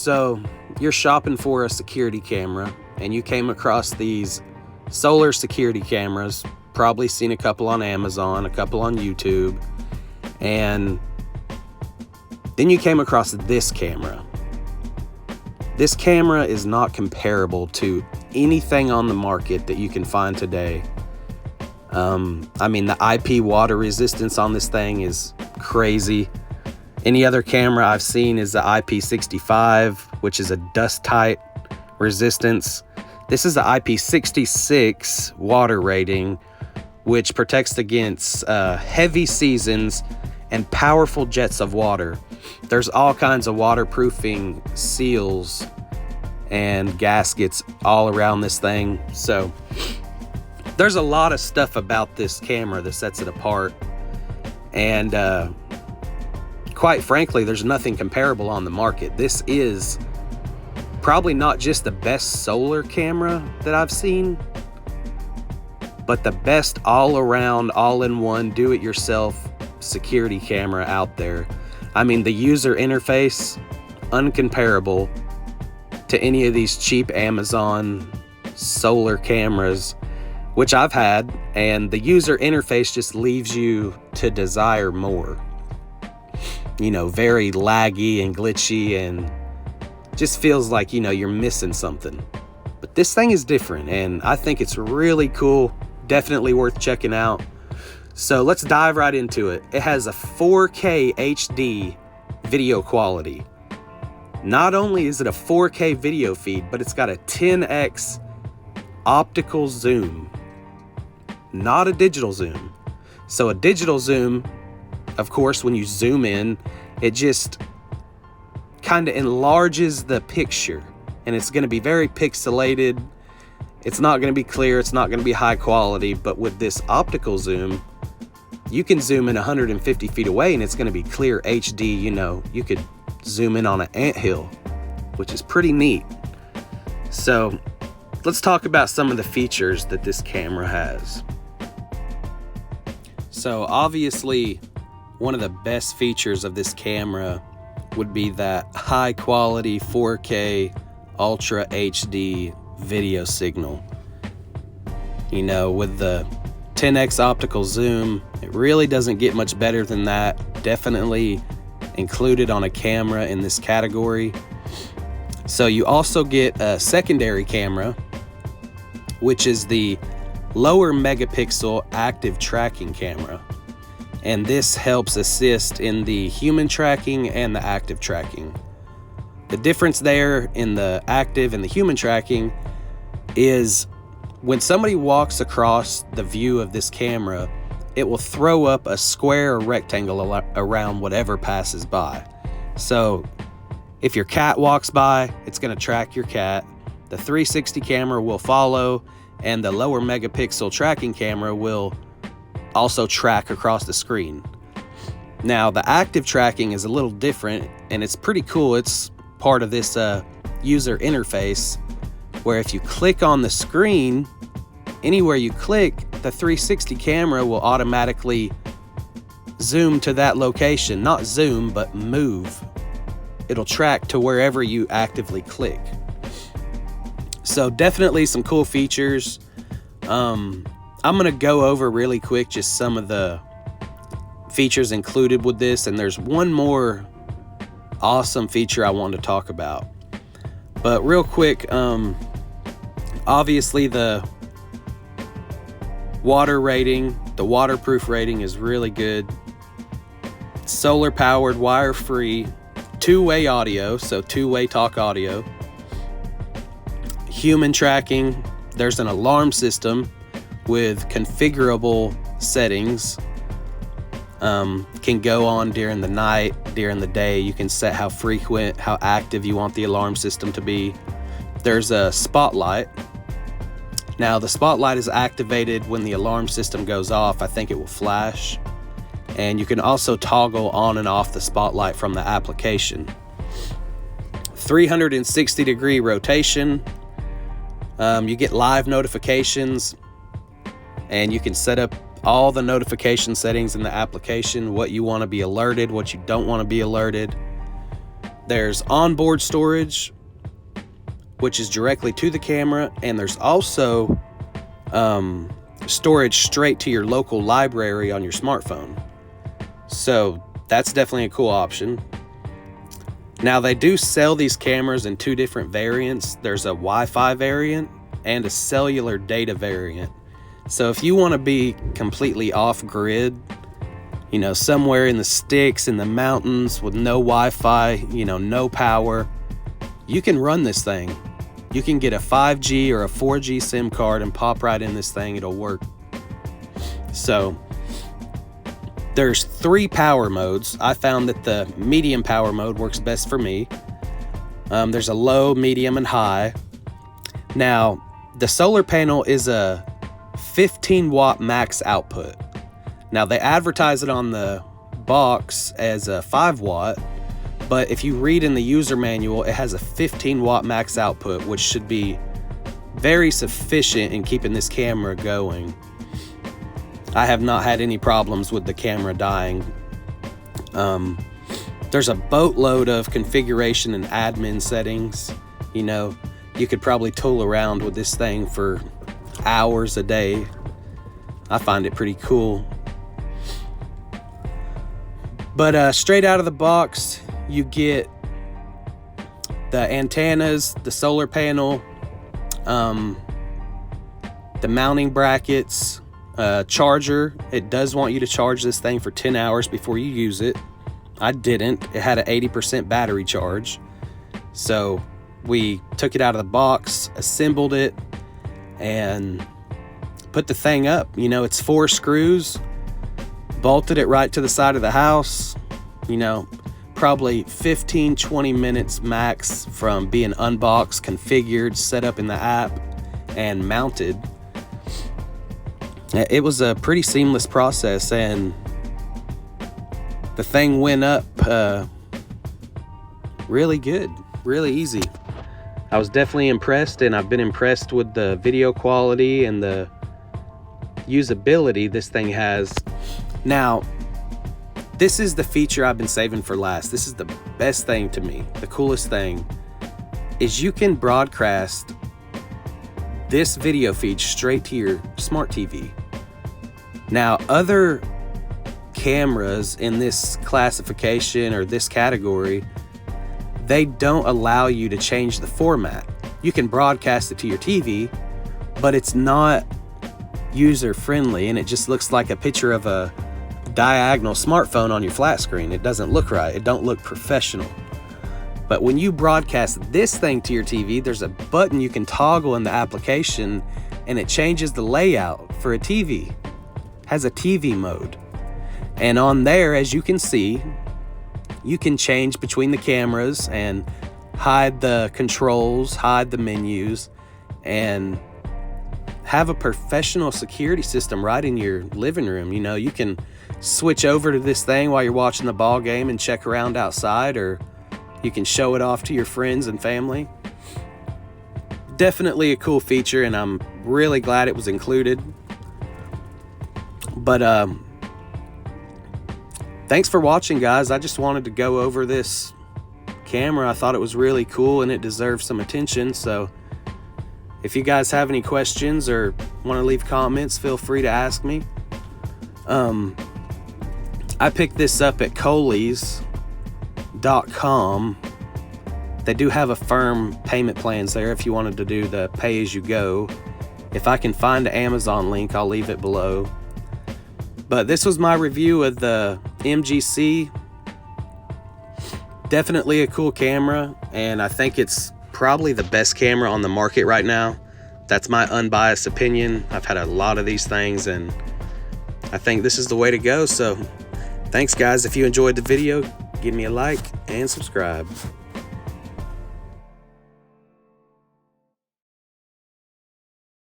So you're shopping for a security camera and you came across these solar security cameras, probably seen a couple on Amazon, a couple on YouTube, and then you came across this camera. This camera is not comparable to anything on the market that you can find today. I mean, the IP water resistance on this thing is crazy. Any other camera I've seen is the IP65, which is a dust-tight resistance. This is the IP66 water rating, which protects against heavy seasons and powerful jets of water. There's all kinds of waterproofing seals and gaskets all around this thing. So there's a lot of stuff about this camera that sets it apart. And quite frankly, there's nothing comparable on the market. This is probably not just the best solar camera that I've seen, but the best all-around, all-in-one, do-it-yourself security camera out there. I mean, the user interface, uncomparable to any of these cheap Amazon solar cameras, which I've had, and the user interface just leaves you to desire more. You know, very laggy and glitchy and just feels like, you know, you're missing something. But this thing is different and I think it's really cool. Definitely worth checking out. So let's dive right into it. It has a 4K HD video quality. Not only is it a 4K video feed, but it's got a 10x optical zoom, not a digital zoom. So a digital zoom, of course, when you zoom in, it just kind of enlarges the picture and it's going to be very pixelated. It's not going to be clear. It's not going to be high quality. But with this optical zoom, you can zoom in 150 feet away and it's going to be clear HD. You know, you could zoom in on an anthill, which is pretty neat. So let's talk about some of the features that this camera has. So obviously, one of the best features of this camera would be that high quality 4K Ultra HD video signal. You know, with the 10x optical zoom, it really doesn't get much better than that. Definitely included on a camera in this category. So you also get a secondary camera, which is the lower megapixel active tracking camera. And this helps assist in the human tracking and the active tracking. The difference there in the active and the human tracking is when somebody walks across the view of this camera, it will throw up a square or rectangle around whatever passes by. So if your cat walks by, it's going to track your cat. The 360 camera will follow, and the lower megapixel tracking camera will also track across the screen. Now, the active tracking is a little different, and it's pretty cool. It's part of this user interface, where if you click on the screen, anywhere you click, the 360 camera will automatically zoom to that location. Not zoom, but move. It'll track to wherever you actively click. So definitely some cool features. I'm going to go over really quick just some of the features included with this, and there's one more awesome feature I wanted to talk about. But real quick, obviously the water rating, the waterproof rating is really good. Solar powered, wire free, two-way audio, so two-way talk audio. Human tracking, there's an alarm system with configurable settings. Can go on during the night, during the day. You can set how frequent, how active you want the alarm system to be. There's a spotlight. Now the spotlight is activated when the alarm system goes off. I think it will flash. And you can also toggle on and off the spotlight from the application. 360-degree rotation. You get live notifications, and you can set up all the notification settings in the application, what you want to be alerted, what you don't want to be alerted. There's onboard storage, which is directly to the camera, and there's also storage straight to your local library on your smartphone. So that's definitely a cool option. Now, they do sell these cameras in two different variants. There's a Wi-Fi variant and a cellular data variant. So if you want to be completely off-grid, you know, somewhere in the sticks, in the mountains with no Wi-Fi, you know, no power, you can run this thing. You can get a 5G or a 4G SIM card and pop right in this thing. It'll work. So there's 3 power modes. I found that the medium power mode works best for me. There's a low, medium, and high. Now, the solar panel is a 15 watt max output. Now, they advertise it on the box as a 5 watt, but if you read in the user manual, it has a 15 watt max output, which should be very sufficient in keeping this camera going. I have not had any problems with the camera dying. There's a boatload of configuration and admin settings. You know, you could probably tool around with this thing for hours a day. I find it pretty cool. But straight out of the box, you get the antennas, the solar panel, the mounting brackets, charger. It does want you to charge this thing for 10 hours before you use it. I didn't. It had an 80% battery charge. So we took it out of the box, assembled it, and put the thing up. You know, it's 4 screws, bolted it right to the side of the house. You know, probably 15-20 minutes max from being unboxed, configured, set up in the app, and mounted. It was a pretty seamless process, and the thing went up really good, really easy. I was definitely impressed, and I've been impressed with the video quality and the usability this thing has. Now, this is the feature I've been saving for last. This is the best thing to me. The coolest thing is you can broadcast this video feed straight to your smart TV. Now, other cameras in this classification or this category, they don't allow you to change the format. You can broadcast it to your TV, but it's not user friendly, and it just looks like a picture of a diagonal smartphone on your flat screen. It doesn't look right. It don't look professional. But when you broadcast this thing to your TV, there's a button you can toggle in the application, and it changes the layout for a TV. It has a TV mode. And on there, as you can see, you can change between the cameras and hide the controls, hide the menus, and have a professional security system right in your living room. You know, you can switch over to this thing while you're watching the ball game and check around outside, or you can show it off to your friends and family. Definitely a cool feature, and I'm really glad it was included. But thanks for watching, guys. I just wanted to go over this camera. I thought it was really cool and it deserves some attention. So if you guys have any questions or want to leave comments, feel free to ask me. I picked this up at Coley's.com. They do have a firm payment plans there if you wanted to do the pay-as-you-go. If I can find an Amazon link, I'll leave it below. But this was my review of the MGC. Definitely a cool camera, and I think it's probably the best camera on the market right now. That's my unbiased opinion. I've had a lot of these things, and I think this is the way to go. So thanks, guys. If you enjoyed the video, give me a like and subscribe.